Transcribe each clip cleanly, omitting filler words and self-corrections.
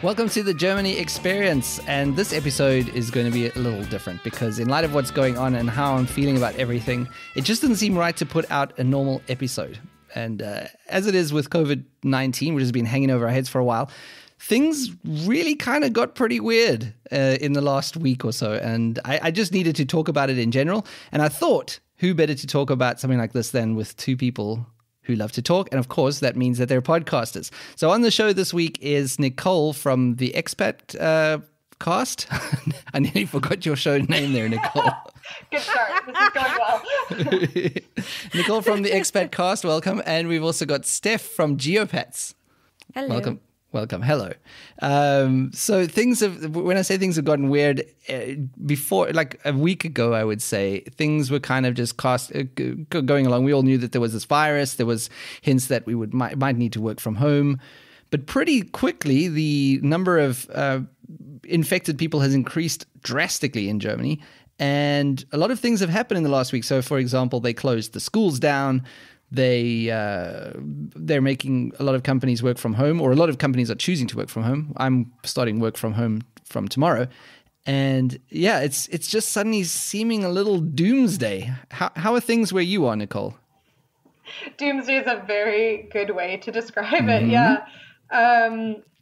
Welcome to the Germany Experience, and this episode is going to be a little different because in light of what's going on and how I'm feeling about everything, it just didn't seem right to put out a normal episode. And as it is with COVID-19, which has been hanging over our heads for a while, things really kind of got pretty weird in the last week or so, and I just needed to talk about it in general. And I thought, who better to talk about something like this than with two people who love to talk, and of course that means that they're podcasters. So on the show this week is Nicole from the Expat Cast. I nearly forgot your show name there, Nicole. Good start. This is going well. Nicole from the Expat Cast, welcome. And we've also got Steph from Geopats. Hello. Welcome. Hello. So when I say things have gotten weird, before, like a week ago, I would say, things were kind of just going along. We all knew that there was this virus. There was hints that we might need to work from home. But pretty quickly, the number of infected people has increased drastically in Germany. And a lot of things have happened in the last week. So, for example, they closed the schools down. They're making a lot of companies work from home, or a lot of companies are choosing to work from home. I'm starting work from home from tomorrow. And yeah, it's just suddenly seeming a little doomsday. How are things where you are, Nicole? Doomsday is a very good way to describe it. Yeah.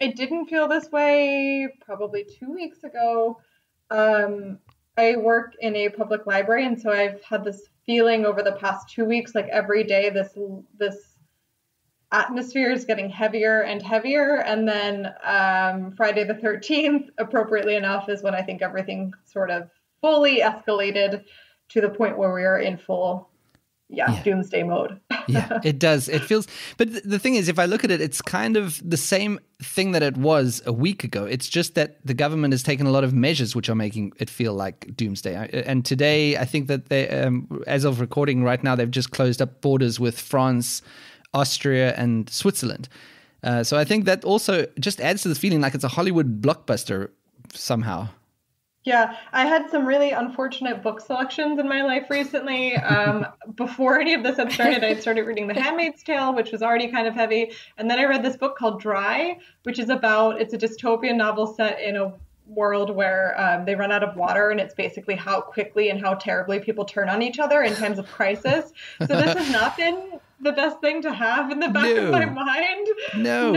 It didn't feel this way probably 2 weeks ago. I work in a public library, and so I've had this feeling over the past 2 weeks, like every day, this atmosphere is getting heavier and heavier. And then Friday the 13th, appropriately enough, is when I think everything sort of fully escalated to the point where we are in full doomsday mode. Yeah, it does. It feels, but the thing is, if I look at it, it's kind of the same thing that it was a week ago. It's just that the government has taken a lot of measures which are making it feel like doomsday. And today, I think that they, as of recording right now, they've just closed up borders with France, Austria, and Switzerland. So I think that also just adds to the feeling like it's a Hollywood blockbuster somehow. Yeah, I had some really unfortunate book selections in my life recently. Before any of this had started, I started reading The Handmaid's Tale, which was already kind of heavy. And then I read this book called Dry, which is it's a dystopian novel set in a world where they run out of water, and it's basically how quickly and how terribly people turn on each other in times of crisis. So this has not been the best thing to have in the back of my mind. No.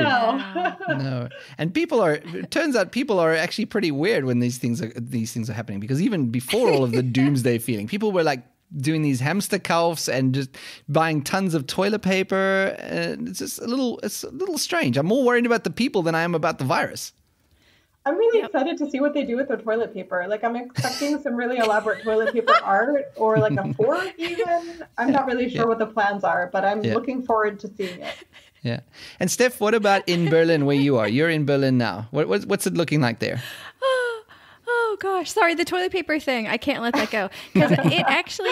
And it turns out people are actually pretty weird when these things are happening, because even before all of the doomsday feeling, people were like doing these hamster kaufs and just buying tons of toilet paper. And it's a little strange. I'm more worried about the people than I am about the virus. I'm really excited to see what they do with their toilet paper. Like, I'm expecting some really elaborate toilet paper art, or like a fort even. I'm not really sure what the plans are, but I'm looking forward to seeing it. Yeah. And Steph, what about in Berlin where you are? You're in Berlin now. What's it looking like there? Oh gosh, sorry, the toilet paper thing. I can't let that go. Because it actually,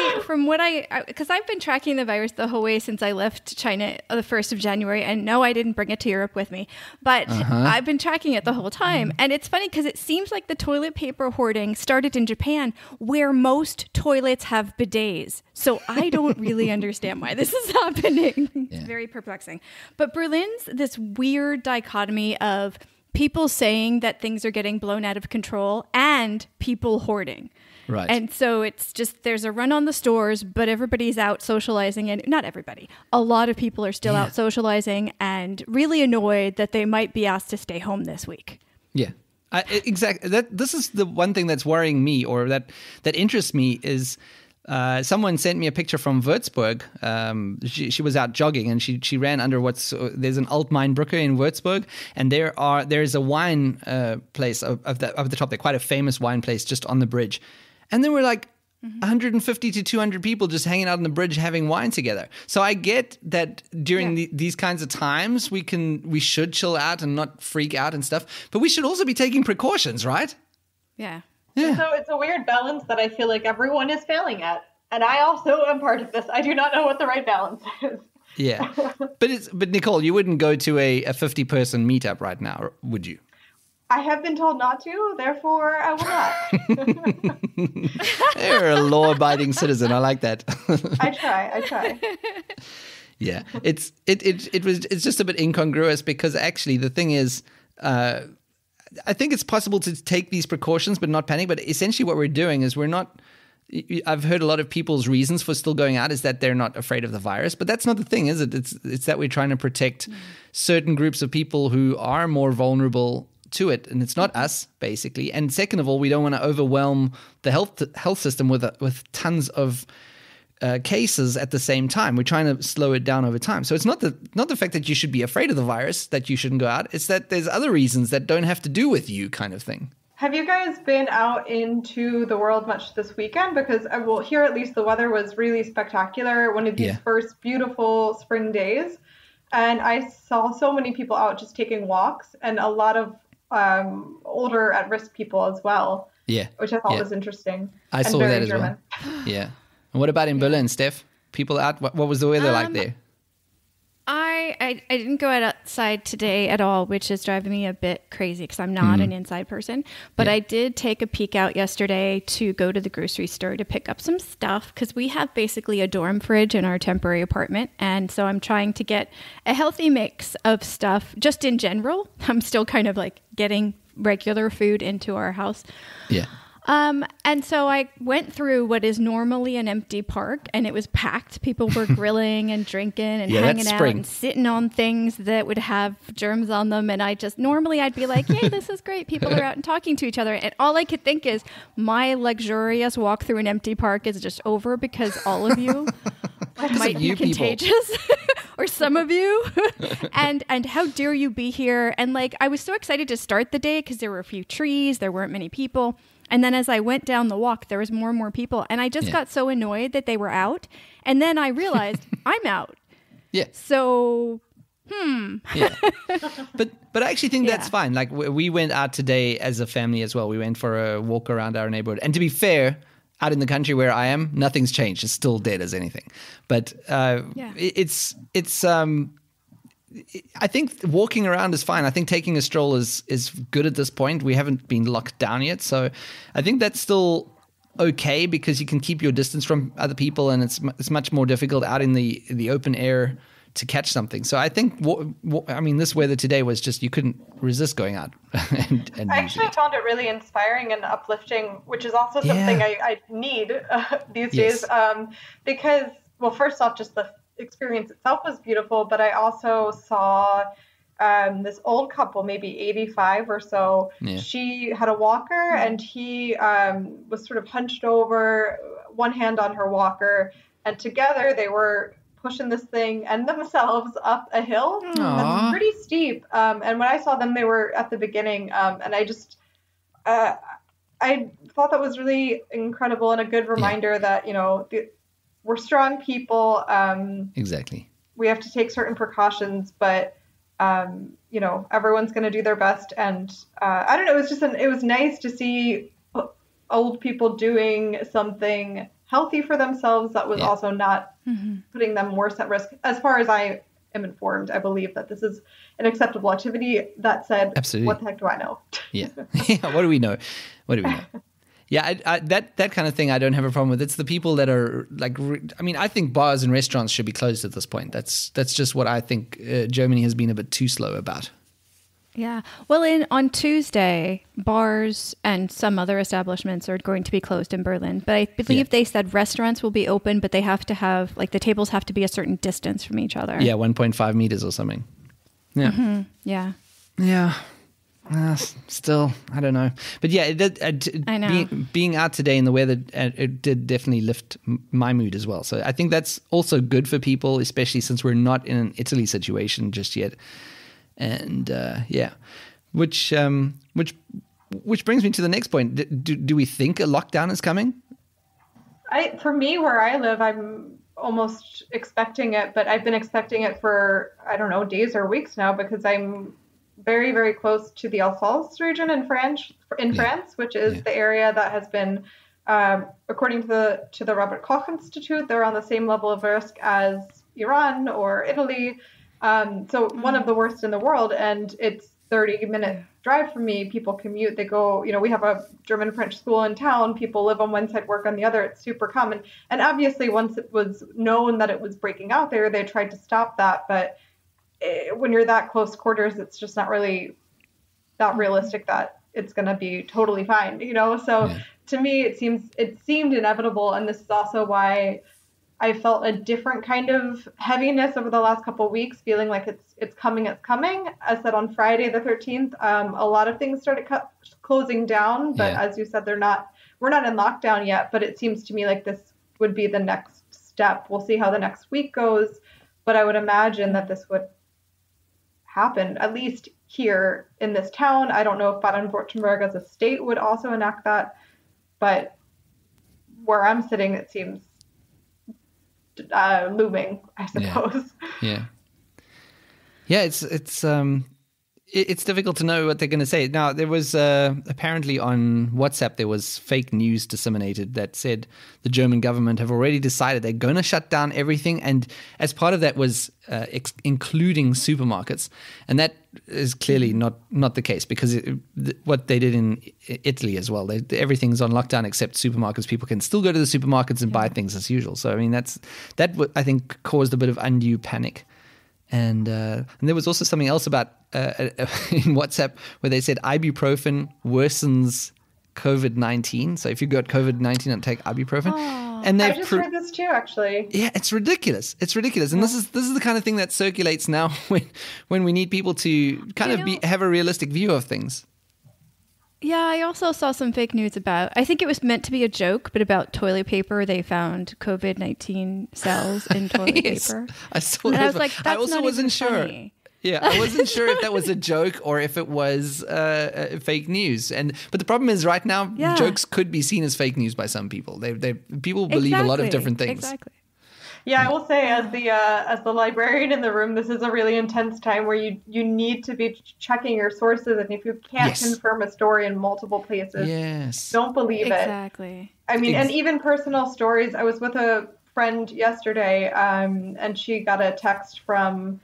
because I've been tracking the virus the whole way since I left China the 1st of January. And no, I didn't bring it to Europe with me. But I've been tracking it the whole time. And it's funny because it seems like the toilet paper hoarding started in Japan, where most toilets have bidets. So I don't really understand why this is happening. It's very perplexing. But Berlin's this weird dichotomy of people saying that things are getting blown out of control and people hoarding. Right. And so it's just, there's a run on the stores, but everybody's out socializing. And not everybody. A lot of people are still out socializing and really annoyed that they might be asked to stay home this week. Yeah. Exactly. This is the one thing that's worrying me, or that interests me, is someone sent me a picture from Würzburg. She was out jogging, and she ran under there's an Altmainbrücke in Würzburg, and there's a wine place of the top there, quite a famous wine place just on the bridge, and there were like 150 to 200 people just hanging out on the bridge having wine together. So I get that during these kinds of times we should chill out and not freak out and stuff, but we should also be taking precautions, right? Yeah. Yeah. So it's a weird balance that I feel like everyone is failing at. And I also am part of this. I do not know what the right balance is. Yeah. But Nicole, you wouldn't go to a 50-person meetup right now, would you? I have been told not to, therefore I will not. You're a law-abiding citizen. I like that. I try. Yeah. It's just a bit incongruous, because actually the thing is, I think it's possible to take these precautions but not panic. But essentially what we're doing is I've heard a lot of people's reasons for still going out is that they're not afraid of the virus. But that's not the thing, is it? It's that we're trying to protect certain groups of people who are more vulnerable to it. And it's not us, basically. And second of all, we don't want to overwhelm the health system with tons of cases at the same time. We're trying to slow it down over time. So it's not the fact that you should be afraid of the virus that you shouldn't go out. It's that there's other reasons that don't have to do with you, kind of thing. Have you guys been out into the world much this weekend? Because here at least the weather was really spectacular. One of these first beautiful spring days. And I saw so many people out just taking walks, and a lot of older at-risk people as well. Yeah. Which I thought was interesting. I saw that as well. Yeah. And what about in Berlin, Steph? People out? What was the weather like there? I didn't go outside today at all, which is driving me a bit crazy because I'm not an inside person. But I did take a peek out yesterday to go to the grocery store to pick up some stuff because we have basically a dorm fridge in our temporary apartment. And so I'm trying to get a healthy mix of stuff just in general. I'm still kind of like getting regular food into our house. Yeah. And so I went through what is normally an empty park, and it was packed. People were grilling and drinking and hanging out and sitting on things that would have germs on them. And normally I'd be like, yay, this is great. People are out and talking to each other. And all I could think is my luxurious walk through an empty park is just over because all of you might be contagious or some of you. and how dare you be here? And like, I was so excited to start the day because there were a few trees. There weren't many people. And then as I went down the walk, there was more and more people. And I just got so annoyed that they were out. And then I realized I'm out. Yeah. So, Yeah. But I actually think that's fine. Like we went out today as a family as well. We went for a walk around our neighborhood. And to be fair, out in the country where I am, nothing's changed. It's still dead as anything. But it's I think walking around is fine. I think taking a stroll is good at this point. We haven't been locked down yet. So I think that's still okay because you can keep your distance from other people, and it's much more difficult out in the open air to catch something. So I think, this weather today was just, you couldn't resist going out. and I actually found it really inspiring and uplifting, which is also something I need these days. Because, well, first off, just the experience itself was beautiful, but I also saw this old couple, maybe 85 or so. Yeah. She had a walker and he was sort of hunched over, one hand on her walker, and together they were pushing this thing and themselves up a hill. That's pretty steep. And when I saw them, they were at the beginning, and I just I thought that was really incredible and a good reminder that, we're strong people. Exactly. We have to take certain precautions, but, everyone's going to do their best. And I don't know, it was nice to see old people doing something healthy for themselves that was also not putting them worse at risk. As far as I am informed, I believe that this is an acceptable activity. That said, Absolutely. What the heck do I know? Yeah. What do we know? Yeah, that kind of thing I don't have a problem with. It's the people that are like, I think bars and restaurants should be closed at this point. That's just what I think Germany has been a bit too slow about. Yeah. Well, on Tuesday, bars and some other establishments are going to be closed in Berlin. But I believe they said restaurants will be open, but they have to have, the tables have to be a certain distance from each other. Yeah, 1.5 meters or something. Yeah. Mm-hmm. Yeah. Yeah. Still, I don't know. But yeah, I know. Being out today in the weather, it did definitely lift my mood as well. So I think that's also good for people, especially since we're not in an Italy situation just yet. And which brings me to the next point. Do we think a lockdown is coming? For me, where I live, I'm almost expecting it, but I've been expecting it for, I don't know, days or weeks now, because I'm very, very close to the Alsace region in France, which is the area that has been, according to the Robert Koch Institute, they're on the same level of risk as Iran or Italy. So one of the worst in the world, and it's 30-minute drive from me. People commute, they go, we have a German-French school in town. People live on one side, work on the other. It's super common. And obviously once it was known that it was breaking out there, they tried to stop that. But when you're that close quarters, it's just not really not realistic that it's going to be totally fine, So to me, it seemed inevitable. And this is also why I felt a different kind of heaviness over the last couple of weeks, feeling like it's coming. I said on Friday the 13th, a lot of things started closing down, but as you said, we're not in lockdown yet, but it seems to me like this would be the next step. We'll see how the next week goes, but I would imagine that this would happen, at least here in this town. I don't know if Baden-Württemberg as a state would also enact that, but where I'm sitting, it seems looming, I suppose. Yeah. It's difficult to know what they're going to say. Now, there was apparently on WhatsApp, there was fake news disseminated that said the German government have already decided they're going to shut down everything. And as part of that was including supermarkets. And that is clearly not the case, because what they did in Italy as well, everything's on lockdown except supermarkets. People can still go to the supermarkets and buy things as usual. So, I mean, that I think caused a bit of undue panic. And there was also something else about in WhatsApp where they said ibuprofen worsens COVID-19. So if you got COVID-19, don't take ibuprofen. And I just heard this too, actually. Yeah, it's ridiculous. And this is the kind of thing that circulates now when we need people to kind of have a realistic view of things. Yeah, I also saw some fake news about, I think it was meant to be a joke, but about toilet paper. They found COVID-19 cells in toilet paper. I saw that. I was like, that's I also not wasn't even sure. Funny. Yeah, I wasn't sure if that was a joke or if it was fake news. But the problem is right now, jokes could be seen as fake news by some people. People believe a lot of different things. Exactly. Yeah, I will say, as the librarian in the room, this is a really intense time where you need to be checking your sources, and if you can't confirm a story in multiple places, don't believe it. Exactly. I mean, and even personal stories. I was with a friend yesterday, and she got a text from,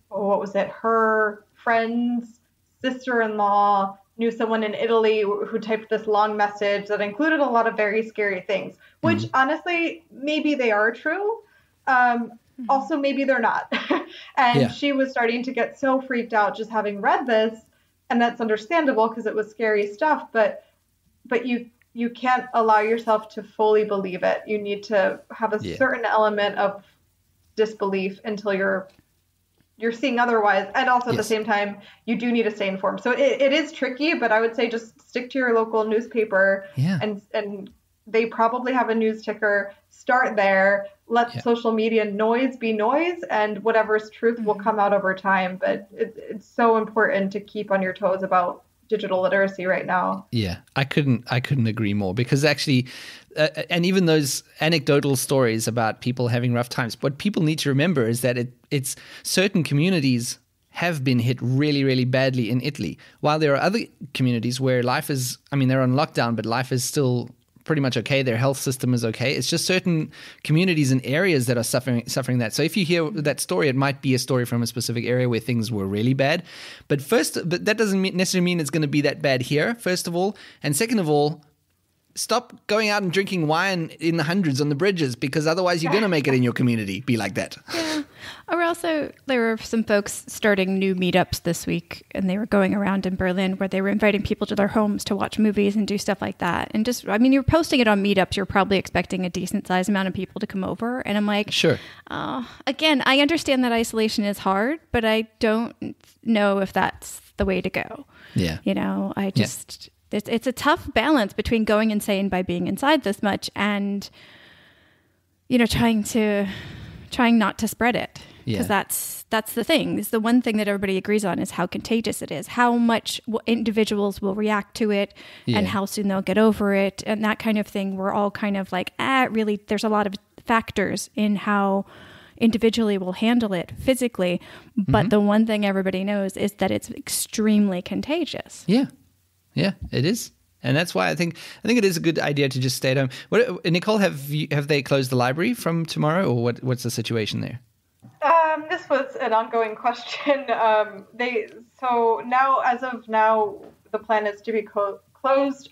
what was it? Her friend's sister-in-law knew someone in Italy who typed this long message that included a lot of very scary things, which honestly, maybe they are true. Also, maybe they're not. And she was starting to get so freaked out just having read this, and that's understandable because it was scary stuff, but you can't allow yourself to fully believe it. You need to have a certain element of disbelief until you're seeing otherwise. And also at the same time, you do need to stay informed. So it is tricky, but I would say just stick to your local newspaper and they probably have a news ticker. Start there. Let social media noise be noise, and whatever's truth will come out over time. But it's so important to keep on your toes about digital literacy right now. Yeah, I couldn't agree more, because actually, and even those anecdotal stories about people having rough times, what people need to remember is that it's certain communities have been hit really, really badly in Italy, while there are other communities where they're on lockdown, but life is still pretty much okay. Their health system is okay. It's just certain communities and areas that are suffering that. So if you hear that story, it might be a story from a specific area where things were really bad. But that doesn't necessarily mean it's going to be that bad here, first of all. And second of all, stop going out and drinking wine in the hundreds on the bridges, because otherwise you're going to make it in your community be like that. Yeah. There were some folks starting new meetups this week, and they were going around in Berlin where they were inviting people to their homes to watch movies and do stuff like that. And you're posting it on meetups. You're probably expecting a decent sized amount of people to come over. And I'm like, sure. Again, I understand that isolation is hard, but I don't know if that's the way to go. Yeah. It's a tough balance between going insane by being inside this much and, trying not to spread it. Because that's the thing. It's the one thing that everybody agrees on is how contagious it is, how much individuals will react to it, and how soon they'll get over it, and that kind of thing. We're all kind of like, really, there's a lot of factors in how individually we'll handle it physically. But the one thing everybody knows is that it's extremely contagious. Yeah. Yeah, it is. And that's why I think it is a good idea to just stay at home. Nicole, have they closed the library from tomorrow, or what's the situation there? This was an ongoing question. So now, as of now, the plan is to be closed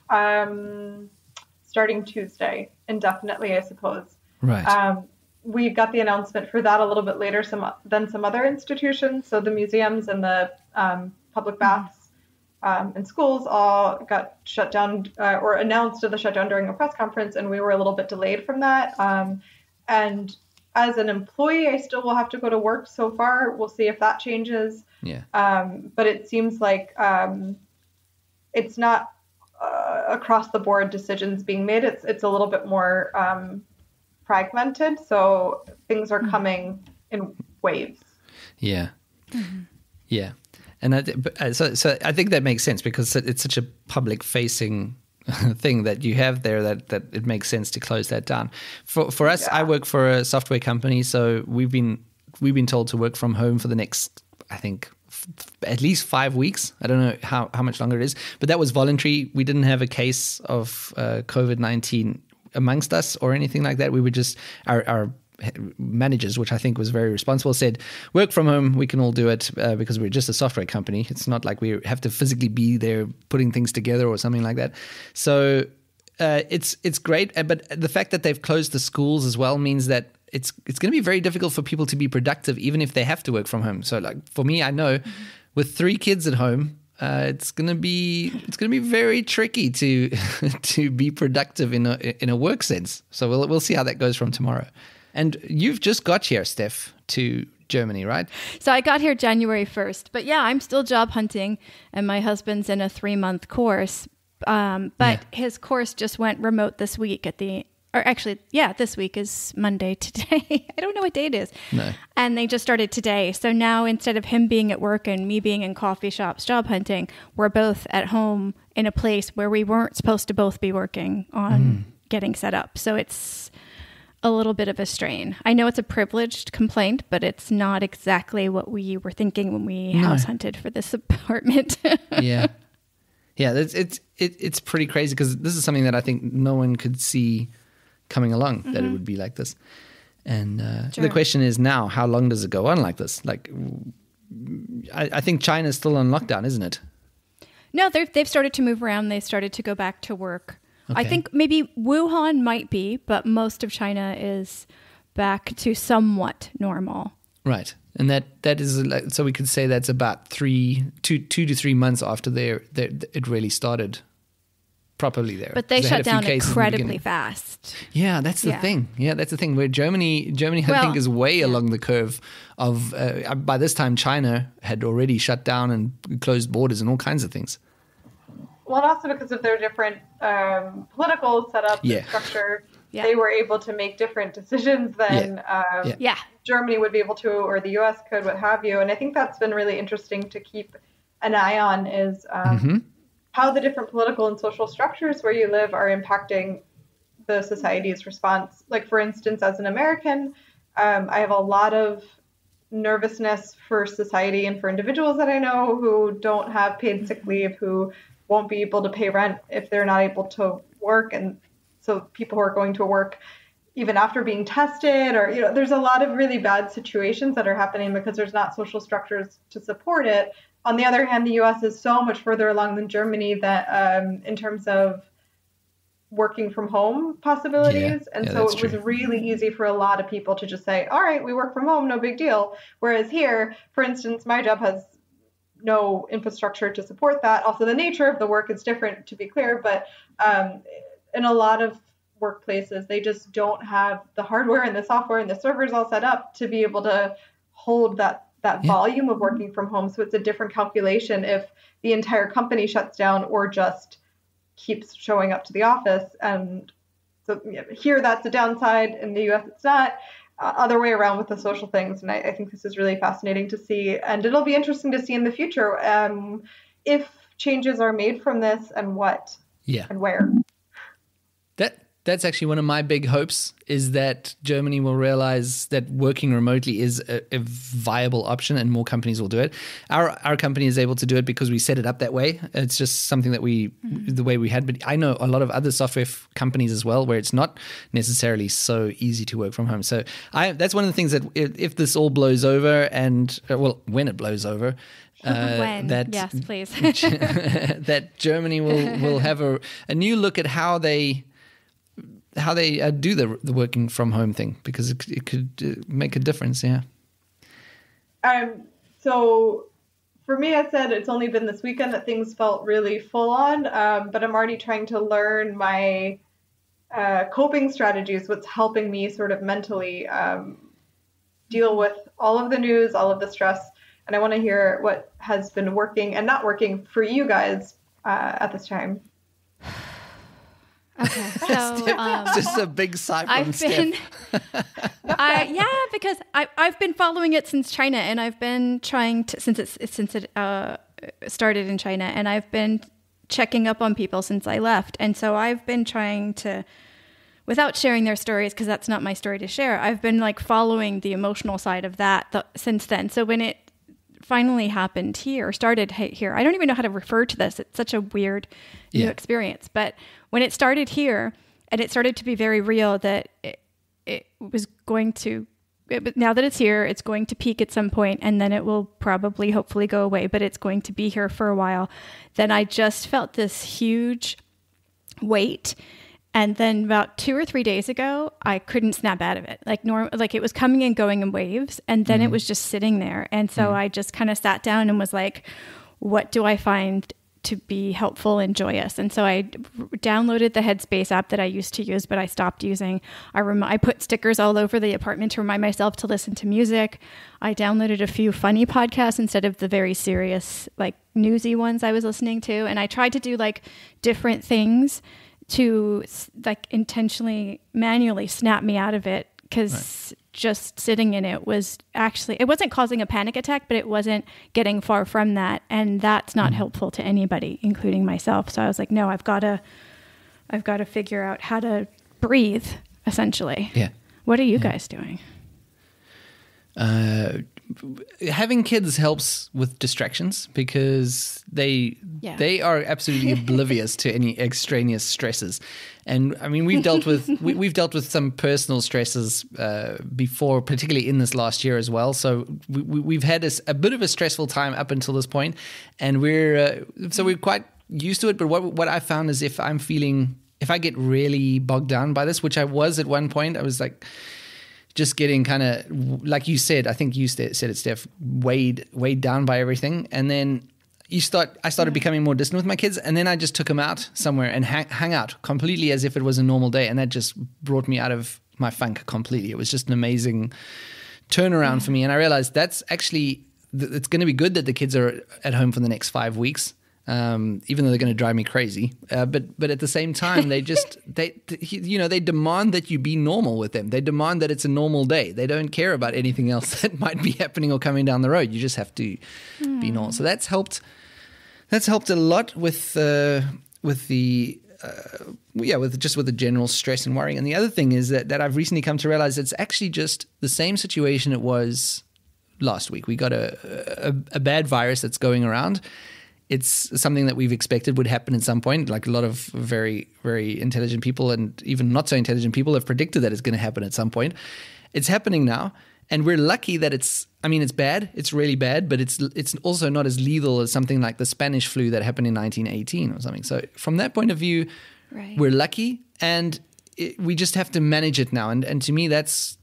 starting Tuesday, indefinitely, I suppose. Right. We got the announcement for that a little bit later than some other institutions. So the museums and the public baths and schools all got shut down or announced the shutdown during a press conference, and we were a little bit delayed from that. And as an employee, I still will have to go to work so far. We'll see if that changes. Yeah. But it seems like it's not across the board decisions being made. It's a little bit more fragmented. So things are coming in waves. Yeah. Mm-hmm. Yeah. And so I think that makes sense because it's such a public facing thing that you have there that it makes sense to close that down. For us, I work for a software company, so we've been told to work from home for the next, I think, at least 5 weeks. I don't know how much longer it is, but that was voluntary. We didn't have a case of COVID-19 amongst us or anything like that. We were just our managers, which I think was very responsible, said work from home, we can all do it because we're just a software company. It's not like we have to physically be there putting things together or something like that. So it's great, but the fact that they've closed the schools as well means that it's going to be very difficult for people to be productive even if they have to work from home. So like for me, I know with 3 kids at home, it's gonna be very tricky to be productive in a work sense. So we'll see how that goes from tomorrow. And you've just got here, Steph, to Germany, right? So I got here January 1st. But yeah, I'm still job hunting, and my husband's in a 3-month course. But his course just went remote this week this week is Monday today. I don't know what day it is. No. And they just started today. So now instead of him being at work and me being in coffee shops job hunting, we're both at home in a place where we weren't supposed to both be working on getting set up. So it's a little bit of a strain. I know it's a privileged complaint, but it's not exactly what we were thinking when we house hunted for this apartment. Yeah. It's pretty crazy because this is something that I think no one could see coming along, that it would be like this. And Sure. The question is now, how long does it go on like this? Like, I think China's still on lockdown, isn't it? No, they've started to move around. They started to go back to work. Okay. I think maybe Wuhan might be, but most of China is back to somewhat normal. Right. And that is, so we could say that's about 2 to 3 months after it really started properly there. But they shut down incredibly fast. Yeah, that's the thing. Yeah, that's the thing. Where Germany, I think, is way along the curve of, by this time, China had already shut down and closed borders and all kinds of things. Well, and also because of their different political setup and structure, they were able to make different decisions than Germany would be able to, or the U.S. could, what have you. And I think that's been really interesting to keep an eye on is how the different political and social structures where you live are impacting the society's response. Like, for instance, as an American, I have a lot of nervousness for society and for individuals that I know who don't have paid sick leave, who won't be able to pay rent if they're not able to work. And so people who are going to work even after being tested, or, there's a lot of really bad situations that are happening because there's not social structures to support it. On the other hand, the U.S. is so much further along than Germany that in terms of working from home possibilities. So it was really easy for a lot of people to just say, all right, we work from home, no big deal. Whereas here, for instance, my job has no infrastructure to support that. Also, the nature of the work is different, to be clear, but in a lot of workplaces, they just don't have the hardware and the software and the servers all set up to be able to hold that volume of working from home. So it's a different calculation if the entire company shuts down or just keeps showing up to the office. And so here, that's the downside. In the US, it's not. Other way around with the social things. And I think this is really fascinating to see. And it'll be interesting to see in the future if changes are made from this and what and where. That's actually one of my big hopes, is that Germany will realize that working remotely is a viable option and more companies will do it. Our company is able to do it because we set it up that way. It's just something that the way we had. But I know a lot of other software companies as well where it's not necessarily so easy to work from home. So that's one of the things that if this all blows over when it blows over, yes, please. that Germany will have a new look at how they do the working from home thing, because it could make a difference. Yeah. So for me, I said it's only been this weekend that things felt really full on, but I'm already trying to learn my coping strategies, what's helping me sort of mentally deal with all of the news, all of the stress. And I want to hear what has been working and not working for you guys at this time. Okay, so just a big sigh from Steph. Because I've been following it since China, and I've been trying to since it started in China, and I've been checking up on people since I left, and so I've been trying to, without sharing their stories, because that's not my story to share. I've been like following the emotional side of that since then. So when it finally happened here, started here, I don't even know how to refer to this. It's such a weird new experience, but when it started here and it started to be very real that it was going to, now that it's here, it's going to peak at some point, and then it will probably, hopefully go away, but it's going to be here for a while. Then I just felt this huge weight. And then about 2 or 3 days ago, I couldn't snap out of it. Like it was coming and going in waves, and then it was just sitting there. And so I just kind of sat down and was like, what do I find to be helpful and joyous? And so I downloaded the Headspace app that I used to use, but I stopped using. I put stickers all over the apartment to remind myself to listen to music. I downloaded a few funny podcasts instead of the very serious, like newsy ones I was listening to. And I tried to do like different things to like intentionally, manually snap me out of it, because just sitting in it was actually, it wasn't causing a panic attack, but it wasn't getting far from that. And that's not helpful to anybody, including myself. So I was like, no, I've got to figure out how to breathe, essentially. Yeah. What are you guys doing? Having kids helps with distractions, because they are absolutely oblivious to any extraneous stresses. And I mean, we've dealt with some personal stresses before, particularly in this last year as well. So we've had a bit of a stressful time up until this point, and we're quite used to it. But what I found is if I get really bogged down by this, which I was at one point, I was like, just getting kind of, like you said, I think you said it, Steph, weighed down by everything. And then I started becoming more distant with my kids, and then I just took them out somewhere and hang out completely as if it was a normal day. And that just brought me out of my funk completely. It was just an amazing turnaround for me. And I realized that's actually, it's going to be good that the kids are at home for the next 5 weeks. Even though they're going to drive me crazy, but at the same time, they demand that you be normal with them. They demand that it's a normal day. They don't care about anything else that might be happening or coming down the road. You just have to be normal. So that's helped. That's helped a lot with the general stress and worrying. And the other thing is that I've recently come to realize it's actually just the same situation it was last week. We got a bad virus that's going around. It's something that we've expected would happen at some point. Like a lot of very, very intelligent people and even not so intelligent people have predicted that it's going to happen at some point. It's happening now. And we're lucky that it's bad. It's really bad, but it's also not as lethal as something like the Spanish flu that happened in 1918 or something. So from that point of view, we're lucky, and we just have to manage it now. And to me, that's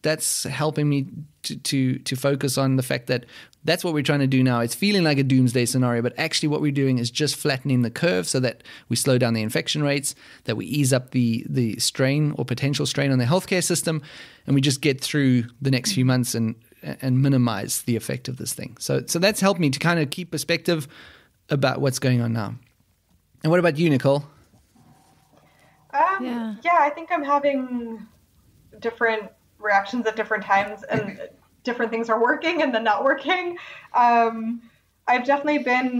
helping me to focus on the fact that that's what we're trying to do now. It's feeling like a doomsday scenario, but actually what we're doing is just flattening the curve so that we slow down the infection rates, that we ease up the strain or potential strain on the healthcare system, and we just get through the next few months and minimize the effect of this thing. So that's helped me to kind of keep perspective about what's going on now. And what about you, Nicole? I think I'm having different reactions at different times, and different things are working and then not working. I've definitely been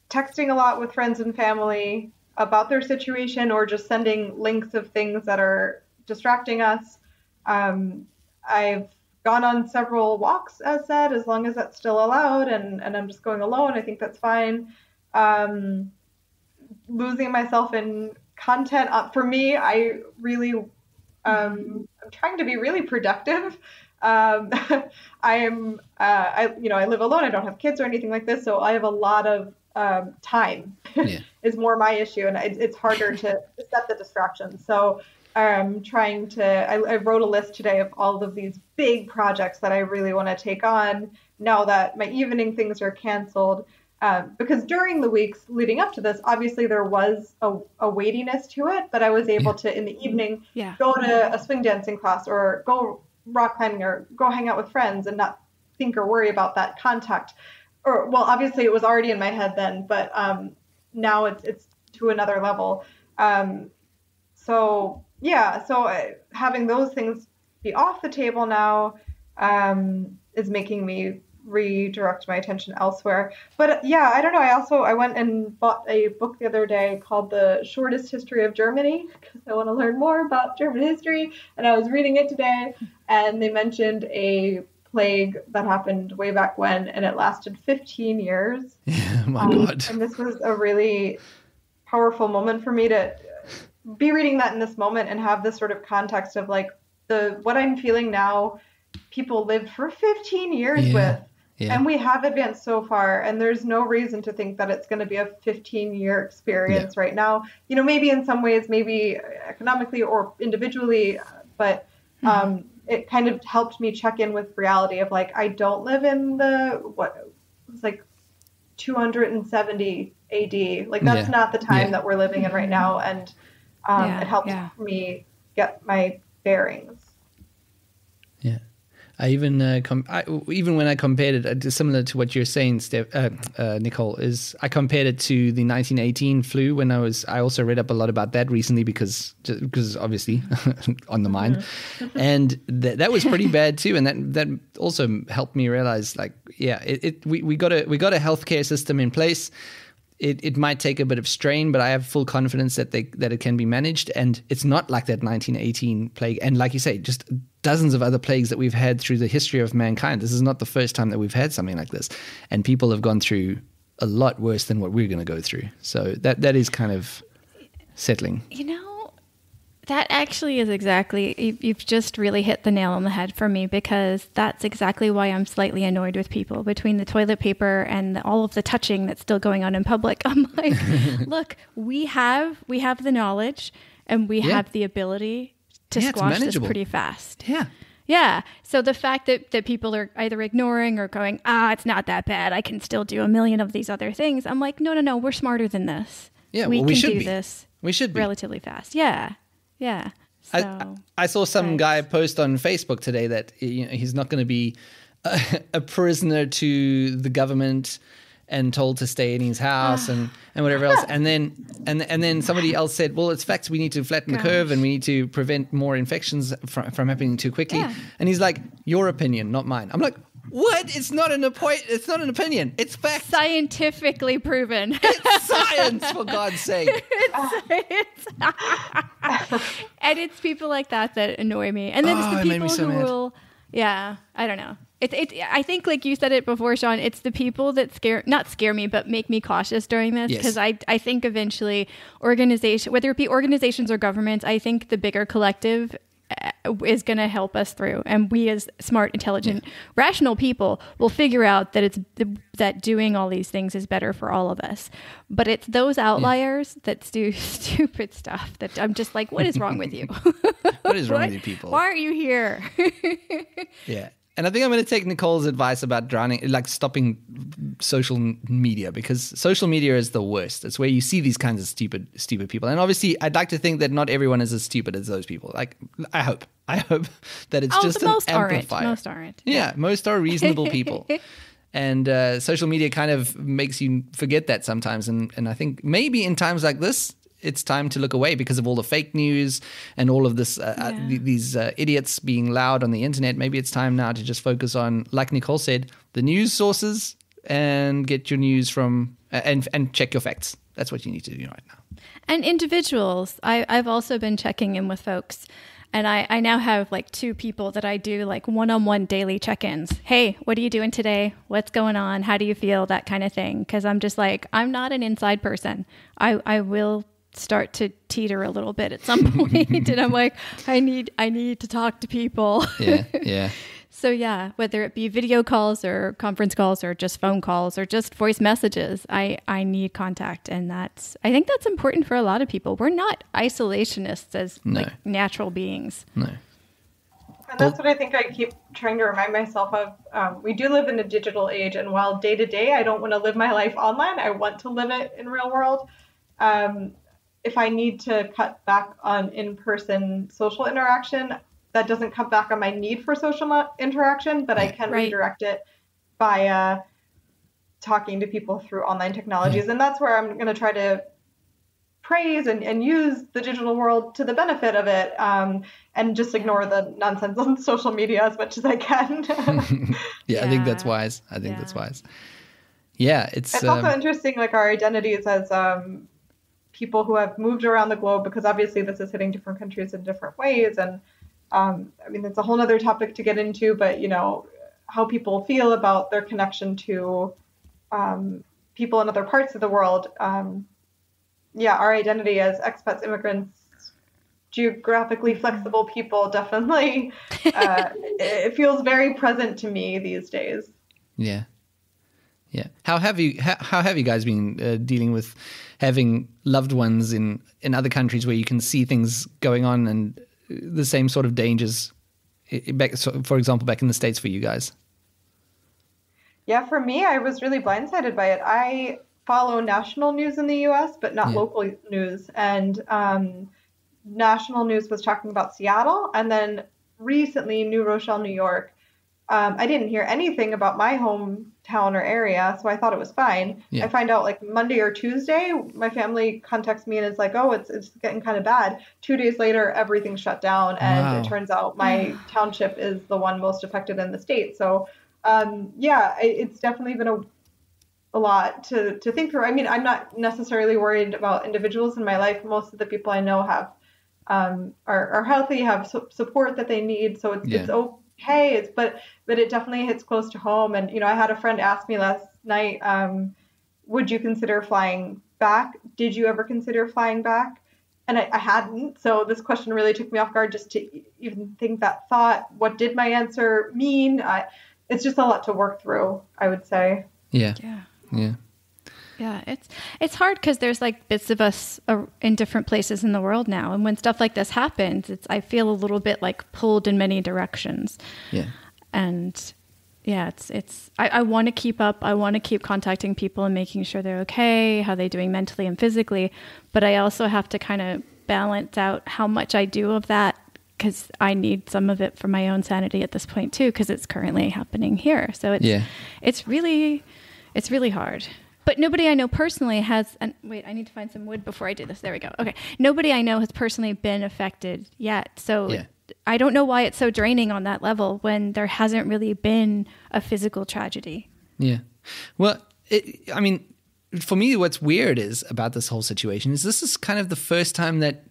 texting a lot with friends and family about their situation, or just sending links of things that are distracting us. I've gone on several walks, as said, as long as that's still allowed, and I'm just going alone. I think that's fine. Losing myself in content. For me, I really, I'm trying to be really productive. I live alone. I don't have kids or anything like this. So I have a lot of time is more my issue. And it's harder to set the distractions. So I wrote a list today of all of these big projects that I really want to take on now that my evening things are canceled. Because during the weeks leading up to this, obviously there was a weightiness to it, but I was able to, in the evening, go to a swing dancing class or go rock climbing or go hang out with friends and not think or worry about that contact. Or, well, obviously it was already in my head then, but now it's to another level. So having those things be off the table now is making me redirect my attention elsewhere. But I don't know. I went and bought a book the other day called The Shortest History of Germany because I want to learn more about German history. And I was reading it today, and they mentioned a plague that happened way back when, and it lasted 15 years. Oh my God. And this was a really powerful moment for me to be reading that in this moment and have this sort of context of like what I'm feeling now, people lived for 15 years with. Yeah. And we have advanced so far, and there's no reason to think that it's going to be a 15-year experience right now. You know, maybe in some ways, maybe economically or individually, but it kind of helped me check in with reality of like, I don't live in what was like 270 AD. Like that's not the time that we're living in right now. And it helped me get my bearings. Yeah. I even even when I compared it, similar to what you're saying, Steph, Nicole, is I compared it to the 1918 flu when I also read up a lot about that recently because obviously on the mind, and that was pretty bad too, and that also helped me realize like we got a healthcare system in place. It might take a bit of strain, but I have full confidence that it can be managed. And it's not like that 1918 plague. And like you say, just dozens of other plagues that we've had through the history of mankind. This is not the first time that we've had something like this. And people have gone through a lot worse than what we're going to go through. So that is kind of settling. You know, that actually is exactly, you've just really hit the nail on the head for me, because that's exactly why I'm slightly annoyed with people between the toilet paper and all of the touching that's still going on in public. I'm like, look, we have the knowledge and we have the ability to squash this pretty fast. Yeah. Yeah. So the fact that people are either ignoring or going, it's not that bad, I can still do a million of these other things. I'm like, no, we're smarter than this. Yeah, we should do be. this. We should be relatively fast. Yeah. Yeah. So, I saw some guy post on Facebook today that he's not going to be a prisoner to the government and told to stay in his house and whatever else. And then somebody else said, well, it's facts. We need to flatten the curve and we need to prevent more infections from happening too quickly. Yeah. And he's like, your opinion, not mine. I'm like, what? It's not an opinion. It's fact. Scientifically proven. It's science, for God's sake. It's and it's people like that annoy me. And then it's the people who will, I don't know. I think, like you said it before, Sean, it's the people that not scare me, but make me cautious during this. Because I think eventually whether it be organizations or governments, I think the bigger collective is going to help us through, and we as smart, intelligent, rational people will figure out that that doing all these things is better for all of us. But it's those outliers that do stupid stuff that I'm just like, what is wrong with you? What is wrong with you people? Why are you here? Yeah. And I think I'm going to take Nicole's advice about stopping social media, because social media is the worst. It's where you see these kinds of stupid people. And obviously, I'd like to think that not everyone is as stupid as those people. Like, I hope that it's just an amplifier. Most aren't. Yeah, most are reasonable people. And social media kind of makes you forget that sometimes. And I think maybe in times like this, it's time to look away because of all the fake news and all of this, these idiots being loud on the internet. Maybe it's time now to just focus on, like Nicole said, the news sources and get your news from and check your facts. That's what you need to do right now. And individuals, I've also been checking in with folks. And I now have like 2 people that I do like one-on-one daily check-ins. Hey, what are you doing today? What's going on? How do you feel? That kind of thing. Because I'm just like, I'm not an inside person. I will start to teeter a little bit at some point. And I'm like, I need to talk to people. Yeah. So yeah, whether it be video calls or conference calls or just phone calls or just voice messages, I need contact. And I think that's important for a lot of people. We're not isolationists as like natural beings. No. And that's what I think I keep trying to remind myself of. We do live in a digital age, and while day to day, I don't want to live my life online. I want to live it in real world. If I need to cut back on in-person social interaction, that doesn't cut back on my need for social interaction, but I can redirect it by talking to people through online technologies. And that's where I'm going to try to praise and use the digital world to the benefit of it, and just ignore the nonsense on social media as much as I can. I think that's wise. That's wise. Yeah, it's also interesting, like our identities as people who have moved around the globe, because obviously this is hitting different countries in different ways. And I mean, it's a whole other topic to get into, but, you know, how people feel about their connection to people in other parts of the world. Our identity as expats, immigrants, geographically flexible people, definitely, it feels very present to me these days. Yeah. Yeah. How have you guys been dealing with having loved ones in other countries where you can see things going on and the same sort of dangers, for example, back in the States for you guys? Yeah, for me, I was really blindsided by it. I follow national news in the U.S., but not local news. And national news was talking about Seattle. And then recently, New Rochelle, New York. I didn't hear anything about my hometown or area, so I thought it was fine. I find out like Monday or Tuesday, my family contacts me and is like, oh, it's getting kind of bad. 2 days later, everything's shut down. And it turns out my township is the one most affected in the state. So, it's definitely been a lot to think through. I mean, I'm not necessarily worried about individuals in my life. Most of the people I know have are healthy, have support that they need. So it's okay. But it definitely hits close to home. And, you know, I had a friend ask me last night, would you consider flying back? Did you ever consider flying back? And I hadn't. So this question really took me off guard just to even think that thought. What did my answer mean? It's just a lot to work through, I would say. Yeah. Yeah, it's hard because there's like bits of us in different places in the world now, and when stuff like this happens, I feel a little bit like pulled in many directions. Yeah, and I want to keep up. I want to keep contacting people and making sure they're okay, how they're doing mentally and physically, but I also have to kind of balance out how much I do of that, because I need some of it for my own sanity at this point too, because it's currently happening here. So it's really hard. But nobody I know personally has, and wait, I need to find some wood before I do this. There we go. Okay. Nobody I know has personally been affected yet. So I don't know why it's so draining on that level when there hasn't really been a physical tragedy. Yeah. Well, I mean, for me, what's weird about this whole situation is this is kind of the first time that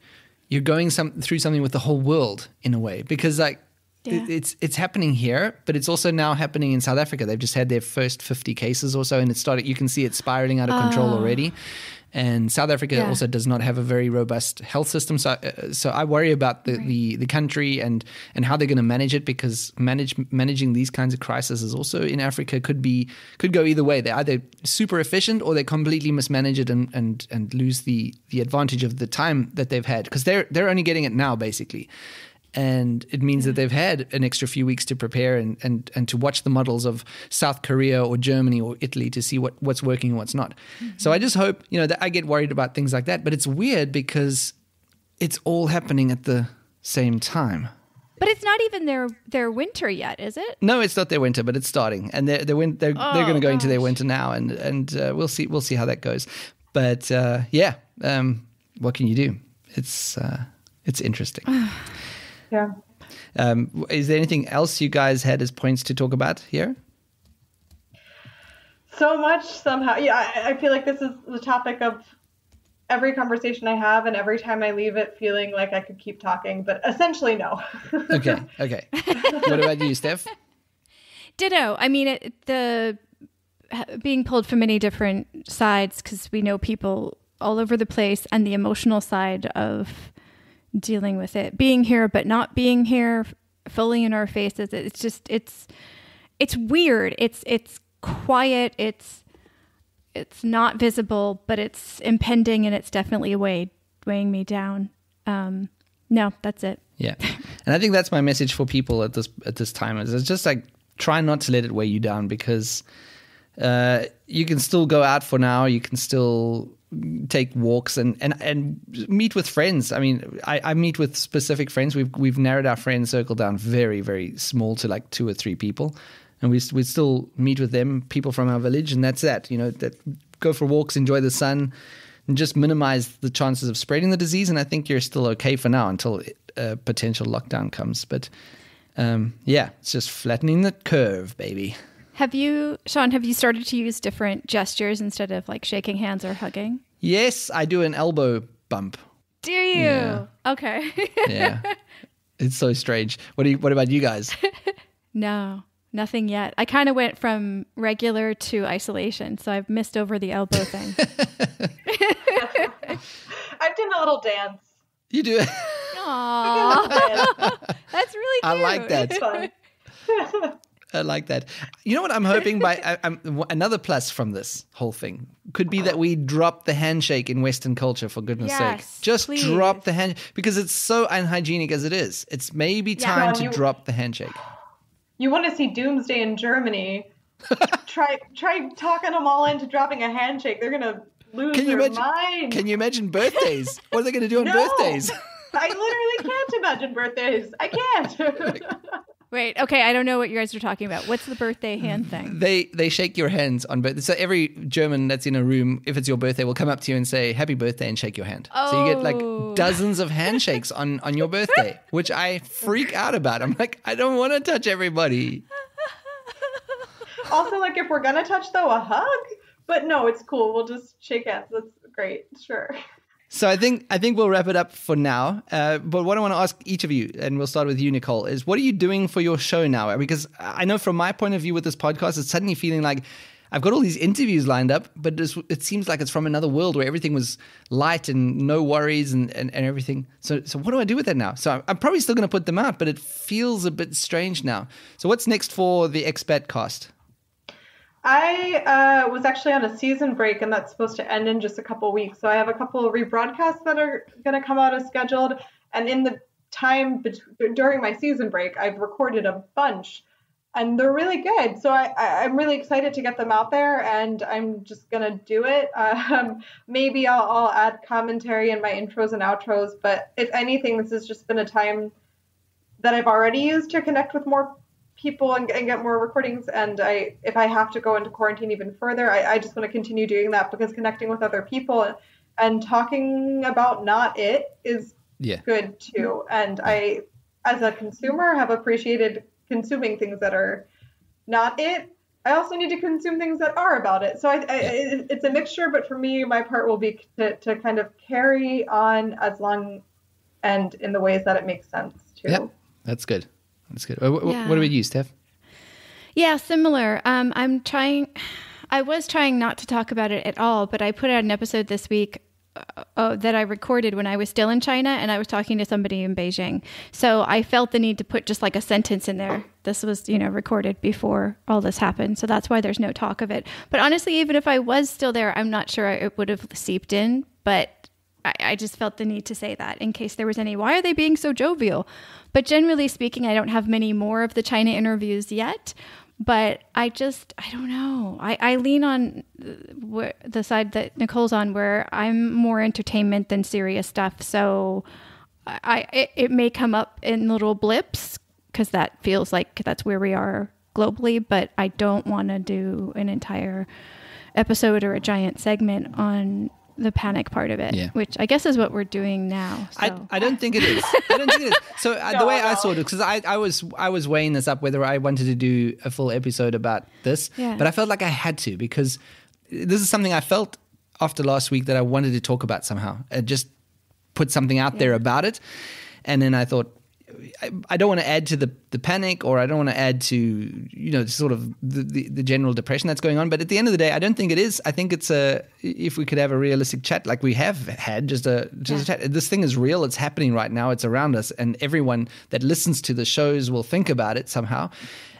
you're going through something with the whole world in a way, because like, it's happening here, but it's also now happening in South Africa. They've just had their first 50 cases or so, and you can see it spiraling out of control already. And South Africa also does not have a very robust health system. So I worry about the country and how they're going to manage it, because managing these kinds of crises also in Africa could go either way. They're either super efficient or they completely mismanage it and lose the advantage of the time that they've had, because they're only getting it now basically. And it means that they've had an extra few weeks to prepare and to watch the models of South Korea or Germany or Italy to see what's working and what's not. Mm-hmm. So I just hope, that I get worried about things like that. But it's weird because it's all happening at the same time. But it's not even their winter yet, is it? No, it's not their winter, but it's starting, and they're going to go into their winter now, and we'll see how that goes. But what can you do? It's interesting. Yeah. Is there anything else you guys had as points to talk about here? So much somehow. Yeah, I feel like this is the topic of every conversation I have, and every time I leave it feeling like I could keep talking, but essentially no. Okay. What about you, Steph? Ditto. I mean, the being pulled from many different sides, because we know people all over the place, and the emotional side of dealing with it, being here but not being here, fully in our faces. It's just, it's weird. It's quiet. It's not visible, but it's impending, and it's definitely weighing me down. No, that's it. Yeah. And I think that's my message for people at this time is it's just like, try not to let it weigh you down, because you can still go out for now. You can still take walks and meet with friends. I mean, I meet with specific friends. We've narrowed our friend circle down very, very small to like 2 or 3 people. And we still meet with them, people from our village, and that's that. You know, that go for walks, enjoy the sun, and just minimize the chances of spreading the disease. And I think you're still okay for now until a potential lockdown comes. But it's just flattening the curve, baby. Sean, have you started to use different gestures instead of like shaking hands or hugging? Yes, I do an elbow bump. Do you? Yeah. Okay. Yeah. It's so strange. What about you guys? No, nothing yet. I kind of went from regular to isolation, so I've missed over the elbow thing. I've done a little dance. You do? Aww. That's really cute. I like that. It's fun. I like that. You know what I'm hoping another plus from this whole thing could be that we drop the handshake in Western culture, for goodness sake. Just please. drop the hand, because it's so unhygienic as it is. It's maybe time to drop the handshake. You want to see doomsday in Germany? try talking them all into dropping a handshake. They're gonna lose their mind. Can you imagine birthdays? What are they going to do on birthdays? I literally can't imagine birthdays. I can't. Wait, okay, I don't know what you guys are talking about. What's the birthday hand thing? They shake your hands on birthday. So every German that's in a room, if it's your birthday, will come up to you and say happy birthday and shake your hand. Oh. So you get like dozens of handshakes on your birthday, which I freak out about. I'm like, I don't want to touch everybody. Also, like, if we're gonna touch though, a hug. But no, it's cool. We'll just shake hands. That's great. Sure. So I think we'll wrap it up for now. But what I want to ask each of you, and we'll start with you, Nicole, is what are you doing for your show now? Because I know from my point of view with this podcast, it's suddenly feeling like I've got all these interviews lined up, but it seems like it's from another world where everything was light and no worries and everything. So what do I do with that now? So I'm probably still going to put them out, but it feels a bit strange now. So what's next for the Expat Cast? I was actually on a season break, and that's supposed to end in just a couple of weeks. So I have a couple of rebroadcasts that are going to come out as scheduled. And in the time during my season break, I've recorded a bunch, and they're really good. So I'm really excited to get them out there, and I'm just going to do it. Maybe I'll add commentary in my intros and outros. But if anything, this has just been a time that I've already used to connect with more people and get more recordings. And if I have to go into quarantine even further, I just want to continue doing that, because connecting with other people and talking about not it is good too. And I, as a consumer, have appreciated consuming things that are not it. I also need to consume things that are about it. So it's a mixture, but for me, my part will be to kind of carry on as long and in the ways that it makes sense too. Yep, that's good. That's good. What about you, Steph? Yeah, similar. I was trying not to talk about it at all, but I put out an episode this week that I recorded when I was still in China, and I was talking to somebody in Beijing. So I felt the need to put just like a sentence in there. This was, recorded before all this happened. So that's why there's no talk of it. But honestly, even if I was still there, I'm not sure it would have seeped in, but I just felt the need to say that in case there was any, why are they being so jovial? But generally speaking, I don't have many more of the China interviews yet, but I don't know. I lean on the side that Nicole's on, where I'm more entertainment than serious stuff. So it may come up in little blips, because that feels like that's where we are globally, but I don't want to do an entire episode or a giant segment on the panic part of it, which I guess is what we're doing now. So. I don't think it is. So the way I saw it, because I was weighing this up whether I wanted to do a full episode about this, but I felt like I had to, because this is something I felt after last week that I wanted to talk about somehow, just put something out there about it. And then I thought, I don't want to add to the panic, or I don't want to add to, sort of the general depression that's going on. But at the end of the day, I don't think it is. I think it's if we could have a realistic chat like we have had, just a chat. This thing is real. It's happening right now. It's around us, and everyone that listens to the shows will think about it somehow.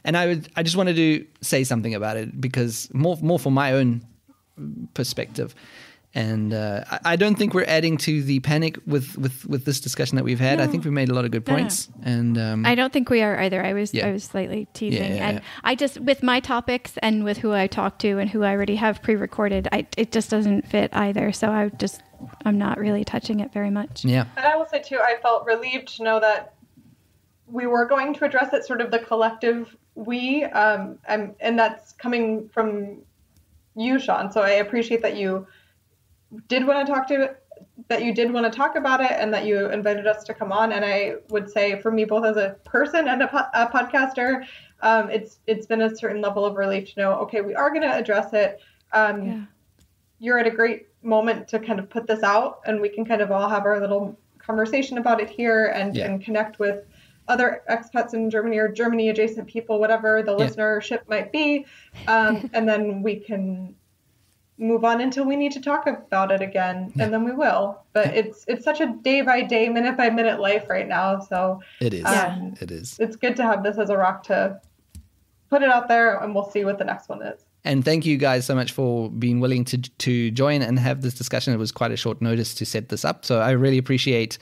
And I just wanted to say something about it, because more from my own perspective. And I don't think we're adding to the panic with this discussion that we've had. No. I think we made a lot of good points. No. And I don't think we are either. I was slightly teasing. And I just, with my topics and with who I talk to and who I already have pre-recorded, it just doesn't fit either. So I'm not really touching it very much. Yeah. And I will say too, I felt relieved to know that we were going to address it, sort of the collective we, and that's coming from you, Sean. So I appreciate that you did want to talk about it, and that you invited us to come on. And I would say, for me, both as a person and a podcaster, it's been a certain level of relief to know, okay, we are going to address it. You're at a great moment to kind of put this out, and we can kind of all have our little conversation about it here and connect with other expats in Germany or Germany adjacent people, whatever the listenership might be. And then we can move on until we need to talk about it again, and then we will. But it's such a day by day, minute by minute life right now. So it is. It is. It's good to have this as a rock to put it out there, and we'll see what the next one is. And thank you guys so much for being willing to join and have this discussion. It was quite a short notice to set this up, so I really appreciate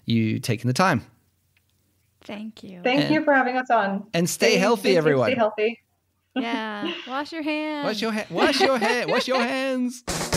you taking the time. Thank you. Thank you for having us on. And stay healthy, everyone. Stay healthy. Yeah. Wash your hands. Wash your hands.